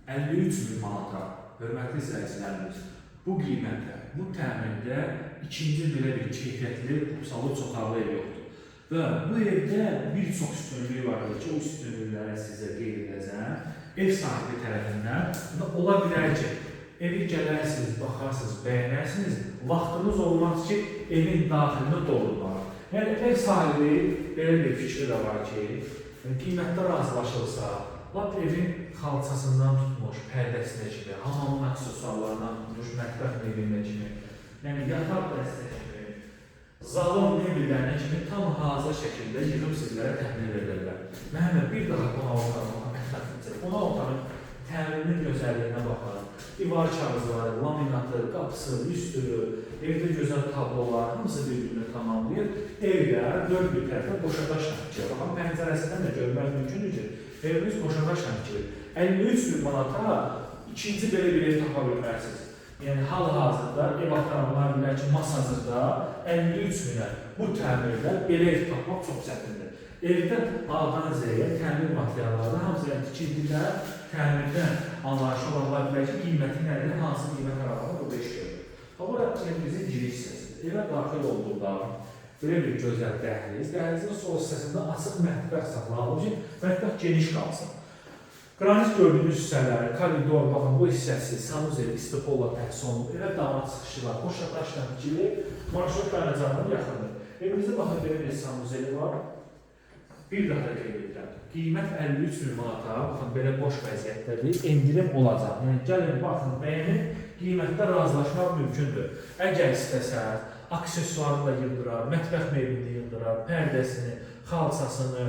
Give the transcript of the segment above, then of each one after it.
53.000 manata, hörmətli izləyicilərimiz, bu qiymətə, bu təmirdə ikinci belə bir keyfiyyətli absolut otaqlı ev yoxdur. Və bu evdə bir çox üstünlüyü vardır ki, o üstünlükləri sizə qeyd edəcəm. Ev sahibi tərəfindən ola bilər ki, evi gələrsiniz, baxarsınız, bəyənərsiniz, vaxtınız olmaz ki, evin daxilini doldurmağa. Yəni, ev sahibi belə bir fikri də var ki, qiymətdə razılaşılsa, lap evin xalçasından tutmuş, pərdəsinə kimi, hamamın aksesuarlarından tutmuş, mətbəx meblinə kimi, yəni yataq dəstə kimi, zalın meblinə kimi tam hazır şəkildə yığıb sizlərə təmin edirlər. Məhəmməd, bir daha qonaq otağına mətbəximizə, qonaq otağının təmirinin gözəlliyinə baxın, divar kağızları, laminatı, qapısı, üstürü, evdə gözəl tablolar, hamısı bir-birini tamamlayır. Evdə dörd bir tərəfdə qoşadaş şəmkilir. Baxın, pəncərəsindən də görmək mümkündür ki, evimiz qoşadaş şəmkilir. 53.000 manata ikinci belə bir ev tapa bilmərsiniz. Yəni, hal-hazırda ev axtaranlar bilər ki, Masazırda 53.000-ə bu təmirdə belə ev tapmaq çox çətindir. Evdə A-dan Z-yə təmir materialları hamısı tikildilər, təmirdən anlayışı olanlar bilər ki, qiyməti nədir, hansı qiymət aralığında burada iş görür. Bura evimizin giriş hissəsidir. Evə daxil olduqda belə bir gözəl dəhliz, dəhlizin sol hissəsində açıq mətbəx saxlanılır ki, mətbəx geniş qalsın. Qranit gördüyünüz hissələri, koridor, baxın, bu hissəsi, sanuzel, istipolla təqsi olunub, evə dama çıxışı var, qoşadaş təmkili, marşrut qaynacağına yaxındır. Evimizdə baxın, belə bir sanuzeli var. Bir daha da qeyd edirəm. Qiymət 53.000 manata, baxın, belə boş vəziyyətdədir, endirim olacaq. Yəni, gəlin, baxın, bəyənin qiymətdə razılaşmaq mümkündür. Əgər istəsəz, aksesuarını da yıldırar, mətbəx meblini yıldırar, pərdəsini, xalçasını,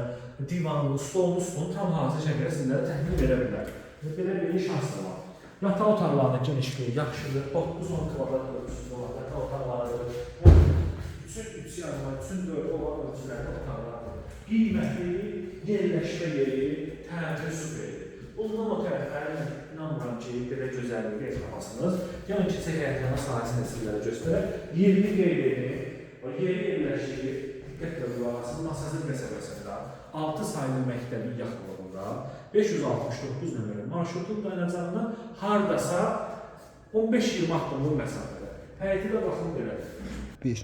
divanını, stolunu tam hazır şəkildə sizlərə təmin edə bilər. Belə bir şans da var. Yataq otaqlarının genişliyi yaxşıdır, 9-10 kvadrat ölçüsü olan yataq otaqlarıdır. Üçün yanıma, üçün 4 olan ölçülərdə otaqlardır. Qiymətli, yerləşmə yeri, təmir süperidir. Bundan o tərəfləri inanmıram ki, belə gözəlliyi ev tapasınız. Yəni ki, həyətyanı sahəsində sizlərə göstərək. Yerini qeyd edin, yeri yerləşdiyi diqqətlə qulağasının Masazır qəsəbəsində 6 sayılı məktəbin yaxınlığında 569 nömrəli marşrutun dayanacağından hardasa 15-20 addımlıq məsafədə. Həyəti də baxın belədir.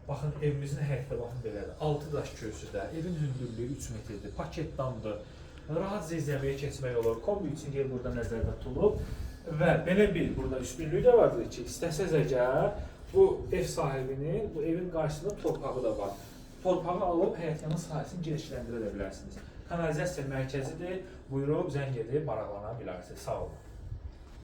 Baxın, evimizin həyətdə baxın belədir. 6 daş köysüdə, evin hündürlüyü 3 metrdir, paketdandır. Rahat zizləməyə keçmək olur. Kombi üçün yer burada nəzərdə tutulub. Və belə bir burada üstünlüyü də vardır ki, istəsəz əgər bu ev sahibinin, bu evin qarşısında torpağı da var. Torpağı alıb həyətyanı sahəsini genişləndirə bilərsiniz. Kanalizasiya mərkəzidir, buyurub, zəng edib, maraqlana bilərsiniz. Sağ olun.